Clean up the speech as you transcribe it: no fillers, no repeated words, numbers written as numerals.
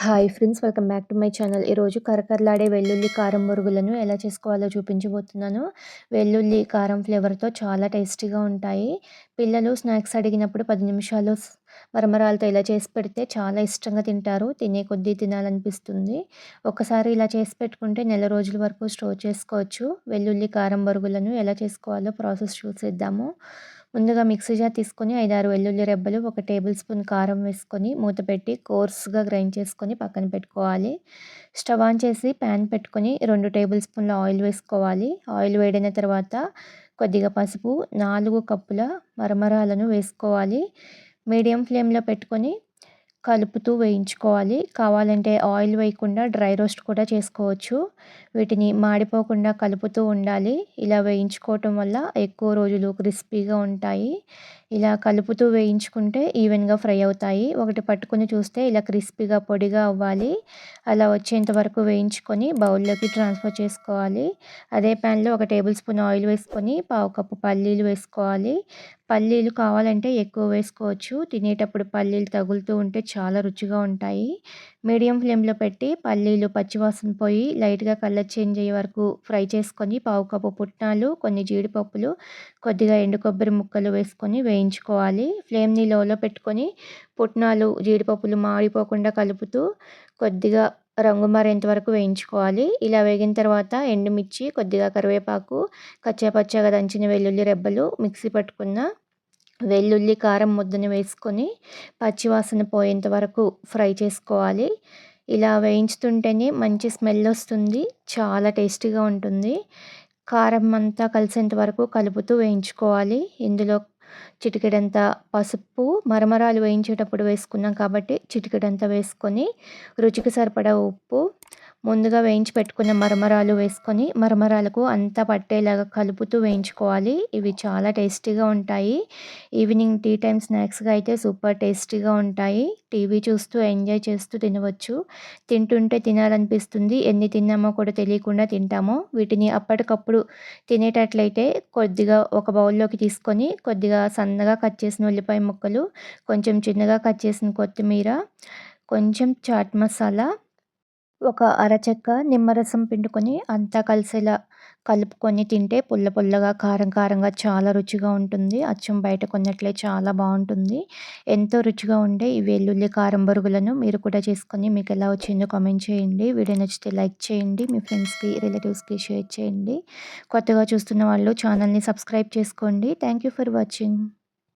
Hi friends, welcome back to my channel. ఈరోజు కరకరలాడే వెల్లుల్లి కారం బొరుగులను ఎలా చేసుకోవాలో చూపించబోతున్నాను. వెల్లుల్లి కారం ఫ్లేవర్తో చాలా టేస్టీగా ఉంటాయి. పిల్లలు స్నాక్స్ అడిగినప్పుడు 10 నిమిషాలు మరమరాలతో ఇలా చేసి పెడితే చాలా ఇష్టంగా తింటారు. తినే కొద్దీ తినాలనిపిస్తుంది. ఒకసారి ఇలా చేసి పెట్టుకుంటే నెల రోజుల వరకు స్టోర్ చేసుకోవచ్చు. వెల్లుల్లి కారం బొరుగులను ఎలా చేసుకోవాలో ప్రాసెస్ చూసేద్దాము. ముందుగా మిక్సీ జార్ తీసుకొని 5, 6 వెల్లుల్లి రెబ్బలు, 1 టేబుల్ స్పూన్ కారం వేసుకొని మూత పెట్టి కోర్స్‌గా గ్రైండ్ చేసుకొని పక్కన పెట్టుకోవాలి. స్టవ్ ఆన్ చేసి ప్యాన్ పెట్టుకొని 2 టేబుల్ స్పూన్ల ఆయిల్ వేసుకోవాలి. ఆయిల్ వేడైన తర్వాత కొద్దిగా పసుపు, 4 కప్పుల మరమరాలను వేసుకోవాలి. మీడియం ఫ్లేమ్‌లో పెట్టుకొని కలుపుతూ వేయించుకోవాలి. కావాలంటే ఆయిల్ వేయకుండా డ్రై రోస్ట్ కూడా చేసుకోవచ్చు. వీటిని మాడిపోకుండా కలుపుతూ ఉండాలి. ఇలా వేయించుకోవటం వల్ల ఎక్కువ రోజులు క్రిస్పీగా ఉంటాయి. ఇలా కలుపుతూ వేయించుకుంటే ఈవెన్‌గా ఫ్రై అవుతాయి. ఒకటి పట్టుకొని చూస్తే ఇలా క్రిస్పీగా పొడిగా అవ్వాలి. అలా వచ్చేంత వరకు వేయించుకొని బౌల్‌లోకి ట్రాన్స్‌ఫర్ చేసుకోవాలి. అదే ప్యాన్‌లో 1 టేబుల్ స్పూన్ ఆయిల్ వేసుకొని పావు కప్పు పల్లీలు వేసుకోవాలి. పల్లీలు కావాలంటే ఎక్కువ వేసుకోవచ్చు. తినేటప్పుడు పల్లీలు తగులుతూ ఉంటే చాలా రుచిగా ఉంటాయి. మీడియం ఫ్లేమ్‌లో పెట్టి పల్లీలు పచ్చివాసన పోయి లైట్‌గా కలర్ చేంజ్ అయ్యే వరకు ఫ్రై చేసుకొని పావు కప్పు పుట్నాలు, కొన్ని జీడిపప్పులు, కొద్దిగా ఎండు కొబ్బరి ముక్కలు వేసుకొని వేయించుకోవాలి. ఫ్లేమ్‌ని లోలో పెట్టుకొని పుట్నాలు, జీడిపప్పులు మాడిపోకుండా కలుపుతూ కొద్దిగా రంగు మారేంత వరకు వేయించుకోవాలి. ఇలా వేగిన తర్వాత ఎండుమిర్చి, కొద్దిగా కరివేపాకు, కచ్చాపచ్చాగా దంచిన వెల్లుల్లి రెబ్బలు, మిక్సీ పట్టుకున్న వెల్లుల్లి కారం ముద్దని వేసుకొని పచ్చివాసన పోయేంత వరకు ఫ్రై చేసుకోవాలి. ఇలా వేయించుతుంటేనే మంచి స్మెల్ వస్తుంది. చాలా టేస్టీగా ఉంటుంది. కారం అంతా కలిసేంత వరకు కలుపుతూ వేయించుకోవాలి. ఇందులో చిటికెడంత పసుపు, మరమరాలు వేయించేటప్పుడు వేసుకున్నాం కాబట్టి చిటికెడంత వేసుకొని రుచికి సరిపడా ఉప్పు, ముందుగా వేయించి పెట్టుకున్న మరమరాలు వేసుకొని మరమరాలకు అంతా పట్టేలాగా కలుపుతూ వేయించుకోవాలి. ఇవి చాలా టేస్టీగా ఉంటాయి. ఈవినింగ్ టీ టైమ్ స్నాక్స్‌గా అయితే సూపర్ టేస్టీగా ఉంటాయి. టీవీ చూస్తూ ఎంజాయ్ చేస్తూ తినవచ్చు. తింటుంటే తినాలనిపిస్తుంది. ఎన్ని తిన్నామో కూడా తెలియకుండా తింటాము. వీటిని అప్పటికప్పుడు తినేటట్లయితే కొద్దిగా ఒక బౌల్‌లోకి తీసుకొని కొద్దిగా సన్నగా కట్ చేసిన ఉల్లిపాయ ముక్కలు, కొంచెం చిన్నగా కట్ చేసిన కొత్తిమీర, కొంచెం చాట్ మసాలా, ఒక అరచెక్క నిమ్మరసం పిండుకొని అంతా కలిసేలా కలుపుకొని తింటే పుల్ల పుల్లగా, కారం కారంగా చాలా రుచిగా ఉంటుంది. అచ్చం బయట కొన్నట్లే చాలా బావుంటుంది. ఎంతో రుచిగా ఉండే ఈ వెల్లుల్లి కారం బొరుగులను మీరు కూడా చేసుకొని మీకెలా వచ్చిందో కామెంట్ చేయండి. వీడియో నచ్చితే లైక్ చేయండి. మీ ఫ్రెండ్స్‌కి, రిలేటివ్స్‌కి షేర్ చేయండి. కొత్తగా చూస్తున్న వాళ్ళు ఛానల్‌ని సబ్స్క్రైబ్ చేసుకోండి. Thank you for watching.